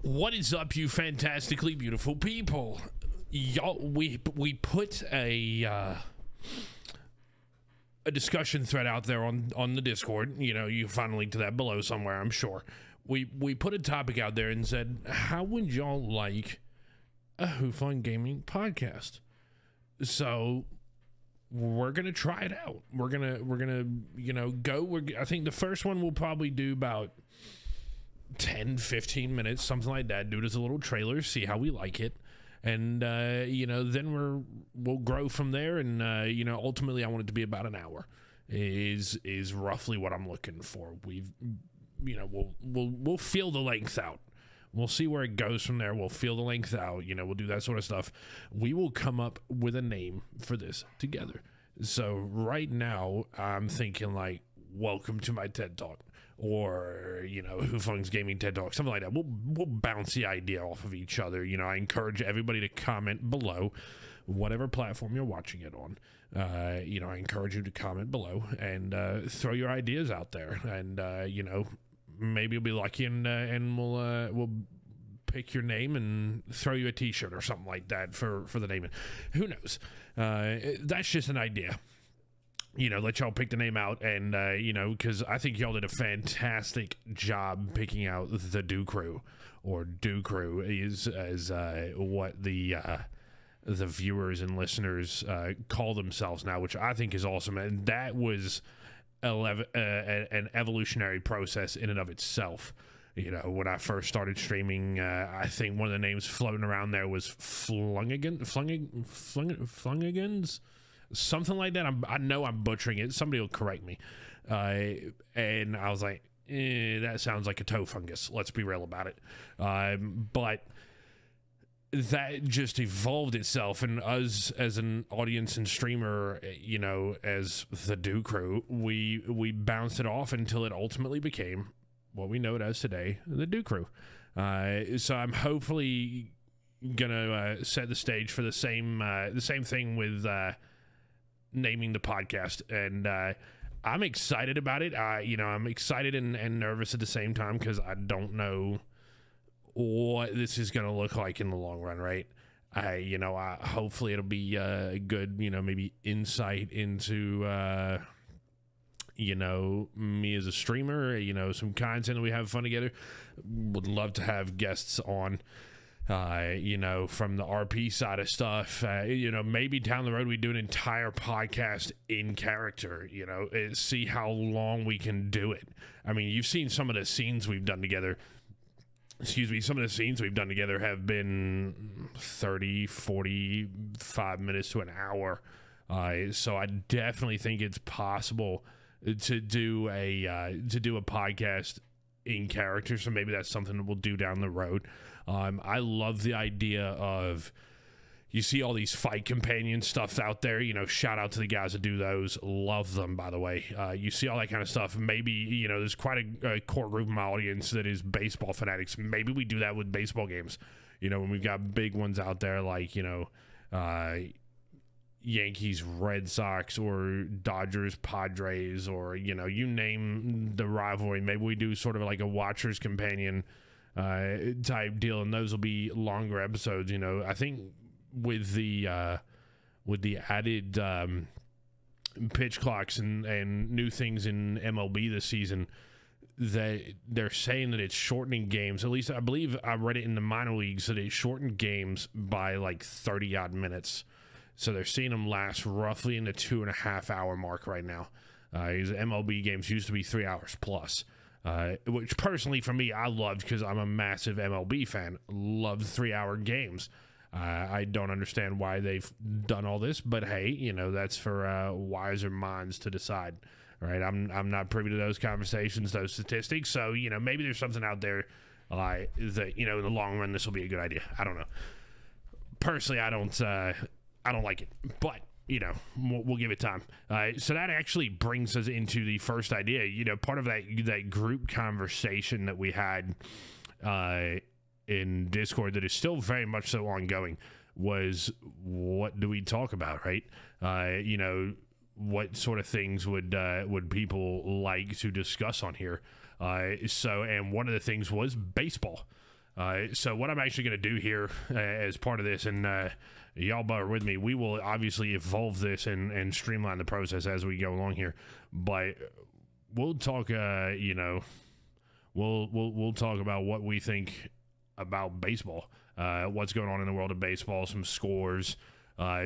What is up, you fantastically beautiful people? Y'all, we put a discussion thread out there on the Discord. You know, you can find a link to that below somewhere, I'm sure. We put a topic out there and said, how would y'all like a WhoFlung gaming podcast? So we're gonna try it out. We're gonna go. I think the first one we'll probably do about 10-15 minutes, something like that. Do it as a little trailer, see how we like it, and then we'll grow from there. And ultimately I want it to be about an hour is roughly what I'm looking for. We'll feel the length out. We'll see where it goes from there. We'll feel the length out. We'll do that sort of stuff. We will come up with a name for this together. So right now I'm thinking like, welcome to my TED Talk, or WhoFlung's gaming TED Talk, something like that. We'll bounce the idea off of each other. I encourage everybody to comment below, whatever platform you're watching it on. I encourage you to comment below and throw your ideas out there, and maybe you'll be lucky and we'll pick your name and throw you a t-shirt or something like that for the name. Who knows? That's just an idea. Let y'all pick the name out, and because I think y'all did a fantastic job picking out the Do Crew, or Do Crew is as what the viewers and listeners call themselves now, which I think is awesome. And that was an evolutionary process in and of itself. When I first started streaming, I think one of the names floating around there was Flungagans, something like that. I know I'm butchering it. Somebody will correct me. And I was like, that sounds like a toe fungus. Let's be real about it. But that just evolved itself, and us as an audience and streamer, as the Do Crew, we bounced it off until it ultimately became what we know it as today, the Do Crew. So I'm hopefully gonna set the stage for the same thing with naming the podcast, and I'm excited about it. I'm excited and nervous at the same time, because I don't know what this is gonna look like in the long run, right? Hopefully it'll be a good, maybe insight into me as a streamer, some content that we have fun together. Would love to have guests on from the RP side of stuff. Maybe down the road we do an entire podcast in character, see how long we can do it. I mean, you've seen some of the scenes we've done together. Some of the scenes we've done together have been 30, 45 minutes to an hour. So I definitely think it's possible to do a podcast in character. So maybe that's something that we'll do down the road. I love the idea of, you see all these fight companion stuff out there, shout out to the guys that do those. Love them, by the way. You see all that kind of stuff. Maybe, there's quite a core group of my audience that is baseball fanatics. Maybe we do that with baseball games. When we've got big ones out there like, Yankees, Red Sox, or Dodgers, Padres, or, you name the rivalry. Maybe we do sort of like a watcher's companion type deal, and those will be longer episodes. I think with the added pitch clocks and new things in MLB this season, that they're saying that it's shortening games. At least I believe I read it in the minor leagues that it shortened games by like 30 odd minutes. So they're seeing them last roughly in the 2.5 hour mark right now. These MLB games used to be 3 hours plus. Which personally for me, I loved, because I'm a massive MLB fan. Love 3 hour games. I don't understand why they've done all this, but hey, that's for wiser minds to decide, right? I'm not privy to those conversations, those statistics. So maybe there's something out there that in the long run this will be a good idea. I don't know. Personally, I don't like it, but we'll give it time. So that actually brings us into the first idea. Part of that group conversation that we had in Discord, that is still very much so ongoing, was what do we talk about, right? What sort of things would people like to discuss on here? And one of the things was baseball. So what I'm actually going to do here as part of this, and y'all bear with me, we will obviously evolve this and streamline the process as we go along here. But we'll talk, you know, we'll talk about what we think about baseball, what's going on in the world of baseball, some scores,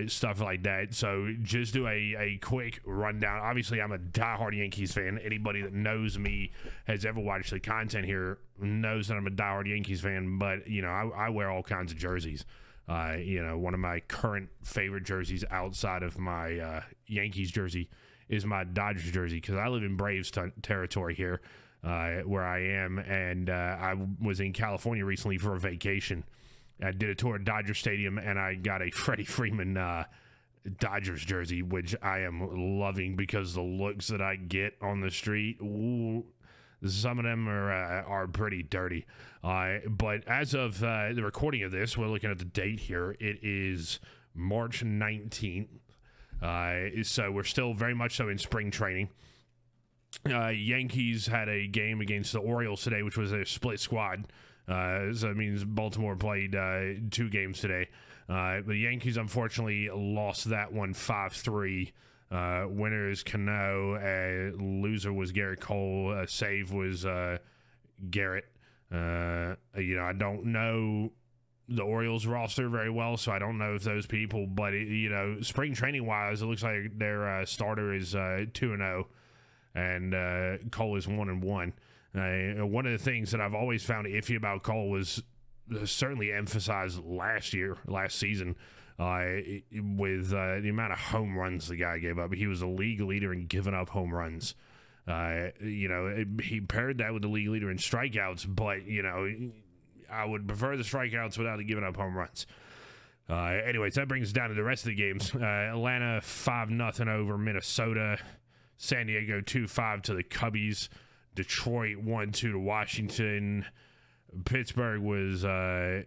stuff like that. So just do a quick rundown. Obviously, I'm a diehard Yankees fan. Anybody that knows me, has ever watched the content here, knows that I'm a diehard Yankees fan. But, you know, I wear all kinds of jerseys. You know, one of my current favorite jerseys outside of my Yankees jersey is my Dodgers jersey, because I live in Braves territory here, where I am. And I was in California recently for a vacation. I did a tour at Dodger Stadium, and I got a Freddie Freeman Dodgers jersey, which I am loving because the looks that I get on the street, ooh, some of them are pretty dirty. But as of the recording of this, we're looking at the date here. It is March 19th. So we're still very much so in spring training. Yankees had a game against the Orioles today, which was a split squad. So that means Baltimore played 2 games today. The Yankees, unfortunately, lost that one 5-3. Winner is Cano. Loser was Garrett Cole. Save was Garrett. You know, I don't know the Orioles roster very well, so I don't know if those people, but, you know, spring training-wise, it looks like their starter is 2-0, and Cole is 1-1. One of the things that I've always found iffy about Cole was certainly emphasized last season, with the amount of home runs the guy gave up. He was a league leader in giving up home runs. You know, he paired that with the league leader in strikeouts, but, you know, I would prefer the strikeouts without giving up home runs. Anyways, that brings us down to the rest of the games. Atlanta 5-0 over Minnesota. San Diego 2-5 to the Cubbies. Detroit 1-2 to Washington. Pittsburgh was 0-8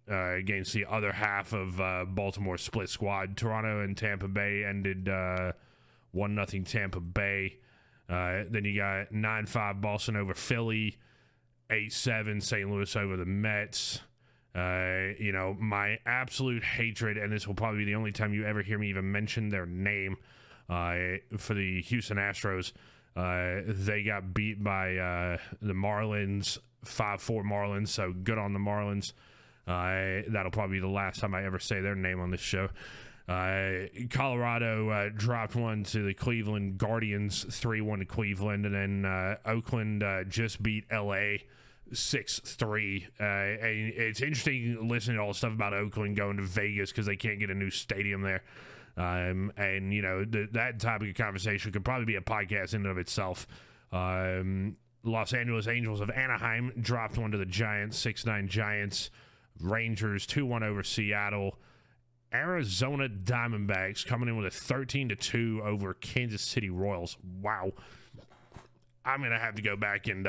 against the other half of Baltimore's split squad. Toronto and Tampa Bay ended 1-0 Tampa Bay. Then you got 9-5 Boston over Philly. 8-7 St. Louis over the Mets. You know, my absolute hatred, and this will probably be the only time you ever hear me even mention their name, for the Houston Astros. They got beat by the Marlins, 5-4 Marlins, so good on the Marlins. That'll probably be the last time I ever say their name on this show. Colorado dropped one to the Cleveland Guardians, 3-1 to Cleveland, and then Oakland just beat LA 6-3. And it's interesting listening to all the stuff about Oakland going to Vegas because they can't get a new stadium there. And you know, that topic of conversation could probably be a podcast in and of itself. Los Angeles Angels of Anaheim dropped one to the Giants, 6-9 Giants. Rangers 2-1 over Seattle. Arizona Diamondbacks coming in with a 13-2 over Kansas City Royals. Wow. I'm gonna have to go back and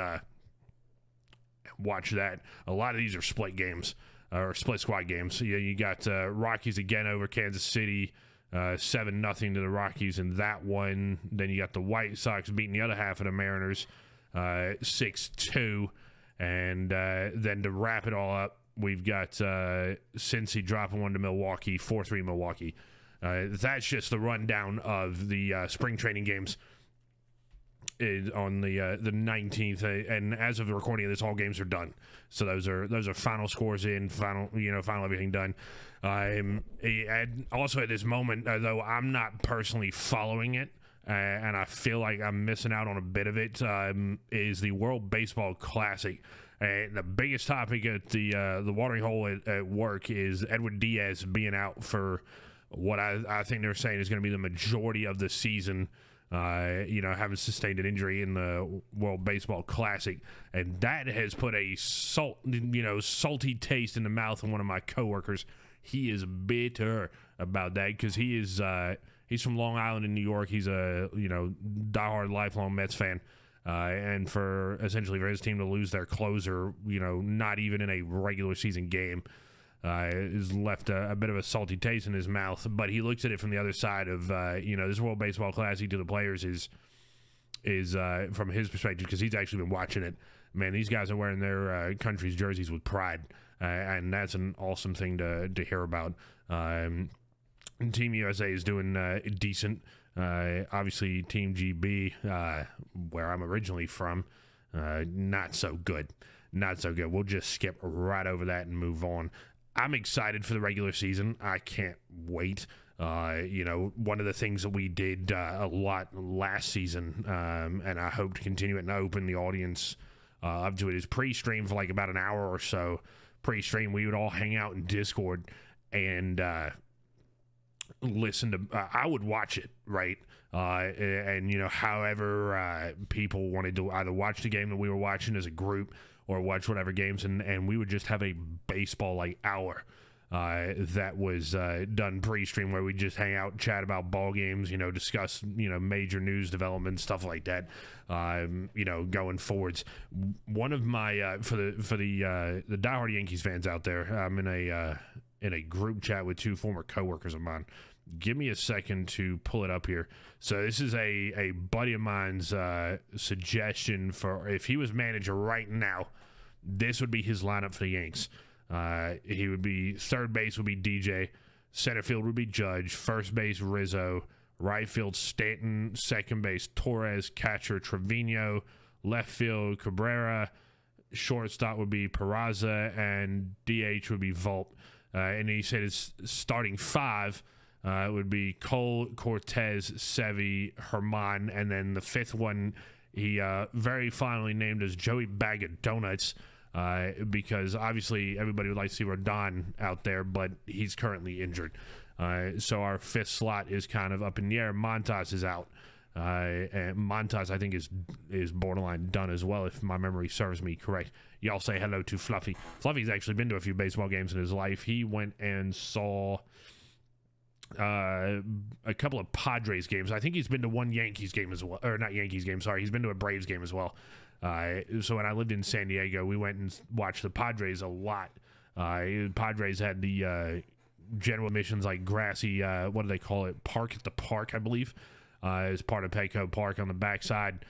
watch that. A lot of these are split games, or split squad games. So you got Rockies again over Kansas City. 7-0 to the Rockies in that one. Then you got the White Sox beating the other half of the Mariners, 6-2. And then to wrap it all up, we've got Cincy dropping one to Milwaukee, 4-3 Milwaukee. That's just the rundown of the spring training games on the 19th. And as of the recording of this, all games are done. So those are final scores in, final everything done. And also at this moment, though I'm not personally following it, and I feel like I'm missing out on a bit of it, is the World Baseball Classic. The biggest topic at the watering hole at work is Edward Diaz being out for what I think they're saying is going to be the majority of the season. Having sustained an injury in the World Baseball Classic, and that has put a salty taste in the mouth of one of my coworkers. He is bitter about that because he's from Long Island in New York. He's a diehard lifelong Mets fan, and for his team to lose their closer, not even in a regular season game, has left a bit of a salty taste in his mouth. But he looks at it from the other side of this World Baseball Classic to the players is from his perspective, because he's actually been watching it, man, these guys are wearing their country's jerseys with pride, and that's an awesome thing to hear about. Team USA is doing decent. Obviously, Team GB, where I'm originally from, not so good. Not so good. We'll just skip right over that and move on. I'm excited for the regular season. I can't wait. You know, one of the things that we did a lot last season, and I hope to continue it and open the audience up to it, is pre-stream for like about an hour or so. Pre-stream, we would all hang out in Discord and listen to I would watch it, right? And you know, however people wanted to either watch the game that we were watching as a group or watch whatever games, and we would just have a baseball like hour that was done pre-stream, where we just hang out and chat about ball games, you know, discuss, you know, major news developments, stuff like that, you know, going forwards. One of my for the diehard Yankees fans out there, I'm in a group chat with two former coworkers of mine. Give me a second to pull it up here. So this is a buddy of mine's suggestion for if he was manager right now, this would be his lineup for the Yanks. He would be, third base would be DJ, center field would be Judge, first base Rizzo, right field Stanton, second base Torres, catcher Trevino, left field Cabrera, shortstop would be Peraza, and DH would be Volpe. And he said his starting five would be Cole, Cortez, Sevy, Herman, and then the fifth one he very finally named as Joey Bag of Donuts, because obviously everybody would like to see Rodon out there, but he's currently injured. So our fifth slot is kind of up in the air. Montas is out. And Montas, I think, is borderline done as well, if my memory serves me correct. Y'all say hello to Fluffy. Fluffy's actually been to a few baseball games in his life. He went and saw a couple of Padres games. I think he's been to one Yankees game as well, or not Yankees game, sorry. He's been to a Braves game as well. So when I lived in San Diego, we went and watched the Padres a lot. Padres had the general admissions, like grassy, what do they call it? Park at the Park, I believe. As part of Petco Park on the backside.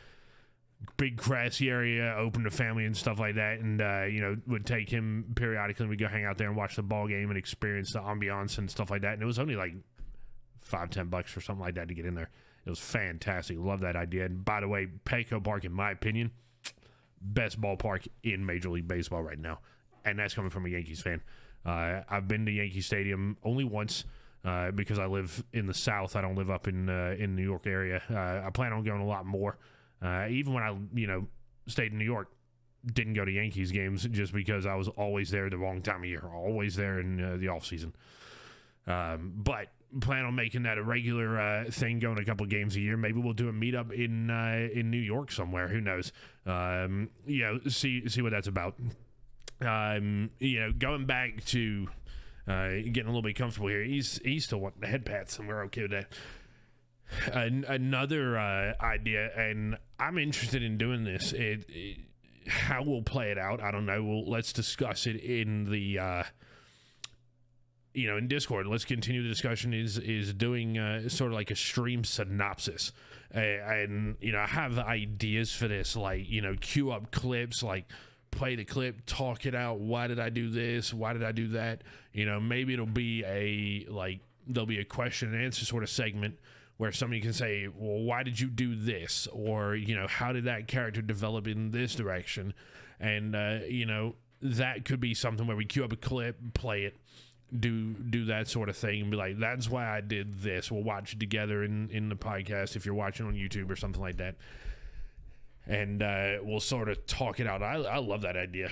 Big grassy area, open to family and stuff like that. And, you know, would take him periodically. We'd go hang out there and watch the ball game and experience the ambiance and stuff like that. And it was only like $5-10 or something like that to get in there. It was fantastic. Love that idea. And by the way, Petco Park, in my opinion, best ballpark in Major League Baseball right now. And that's coming from a Yankees fan. I've been to Yankee Stadium only once. Because I live in the South, I don't live up in New York area. I plan on going a lot more. Even when I, you know, stayed in New York, didn't go to Yankees games just because I was always there the wrong time of year, always there in the off season. But plan on making that a regular thing, going a couple of games a year. Maybe we'll do a meetup in New York somewhere. Who knows? You know, see what that's about. You know, going back to. Getting a little bit comfortable here. He's still wanting the head pats, and we're okay with that. Another idea, and I'm interested in doing this. How we'll play it out, I don't know. Let's discuss it in the you know, in Discord. Let's continue the discussion. Is doing sort of like a stream synopsis, and you know, I have ideas for this, like, you know, queue up clips, like. Play the clip, talk it out. Why did I do this? Why did I do that? You know, maybe it'll be there'll be a question and answer sort of segment where somebody can say, well, why did you do this? Or, you know, how did that character develop in this direction? And, you know, that could be something where we queue up a clip, play it, do that sort of thing, and be like, that's why I did this. We'll watch it together in the podcast if you're watching on YouTube or something like that. And we'll sort of talk it out. I love that idea.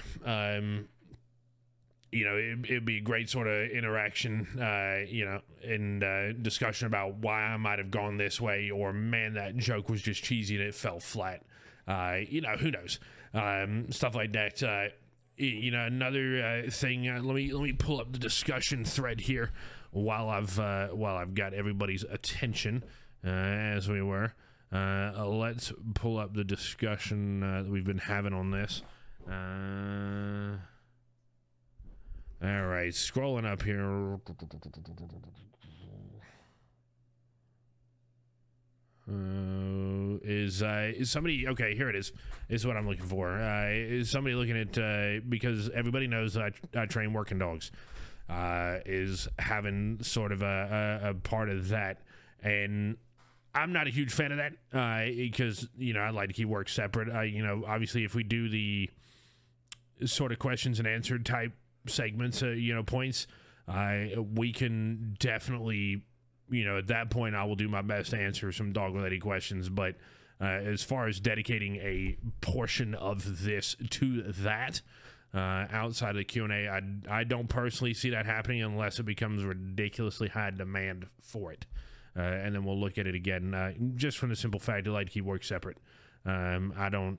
You know, it'd be a great sort of interaction, you know, and discussion about why I might have gone this way, or man, that joke was just cheesy and it fell flat. You know, who knows? Stuff like that. You know, another thing. Let me pull up the discussion thread here while I've got everybody's attention, as we were. Let's pull up the discussion that we've been having on this. All right, scrolling up here. Is somebody, okay, here it is what I'm looking for. Is somebody looking at, because everybody knows that I train working dogs, is having sort of a part of that. And I'm not a huge fan of that, because, you know, I like to keep work separate. You know, obviously if we do the sort of questions and answer type segments, you know, points, we can definitely, you know, at that point I will do my best to answer some dog related questions. But as far as dedicating a portion of this to that, outside of the Q&A, I don't personally see that happening unless it becomes ridiculously high demand for it. And then we'll look at it again, just from the simple fact I like to keep work separate. I don't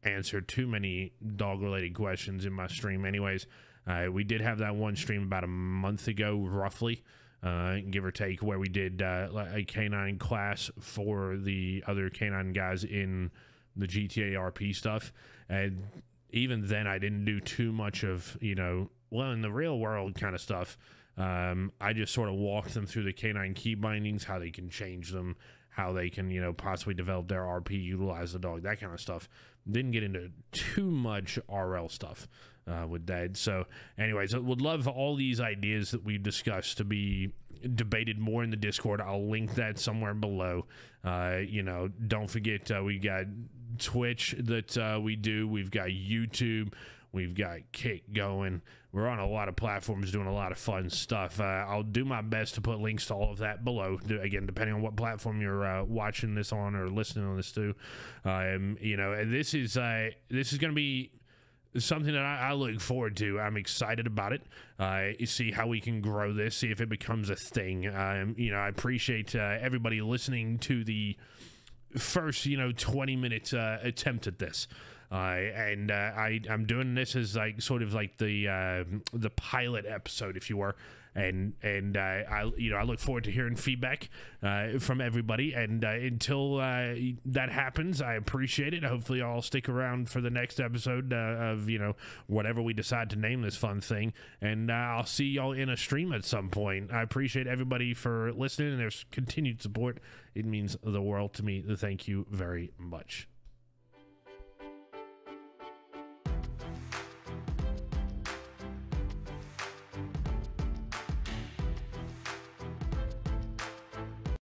answer too many dog related questions in my stream anyways. We did have that one stream about a month ago, roughly, give or take, where we did a canine class for the other canine guys in the GTA RP stuff. And even then I didn't do too much of, you know, well, in the real world kind of stuff. I just sort of walked them through the canine key bindings, how they can change them, how they can, you know, possibly develop their RP, utilize the dog, that kind of stuff. Didn't get into too much RL stuff with that. So anyways, I would love all these ideas that we've discussed to be debated more in the Discord. I'll link that somewhere below. You know, don't forget, we got Twitch that we do. We've got YouTube. We've got Kick going. We're on a lot of platforms doing a lot of fun stuff. I'll do my best to put links to all of that below. Again, depending on what platform you're watching this on or listening on this to. You know, and this is going to be something that I look forward to. I'm excited about it. You see how we can grow this, see if it becomes a thing. You know, I appreciate everybody listening to the first, you know, 20 minutes attempt at this. I'm doing this as like sort of like the pilot episode, if you were, and I, you know, I look forward to hearing feedback from everybody. And until that happens, I appreciate it. Hopefully, I'll stick around for the next episode of, you know, whatever we decide to name this fun thing. And I'll see y'all in a stream at some point. I appreciate everybody for listening and their continued support. It means the world to me. Thank you very much.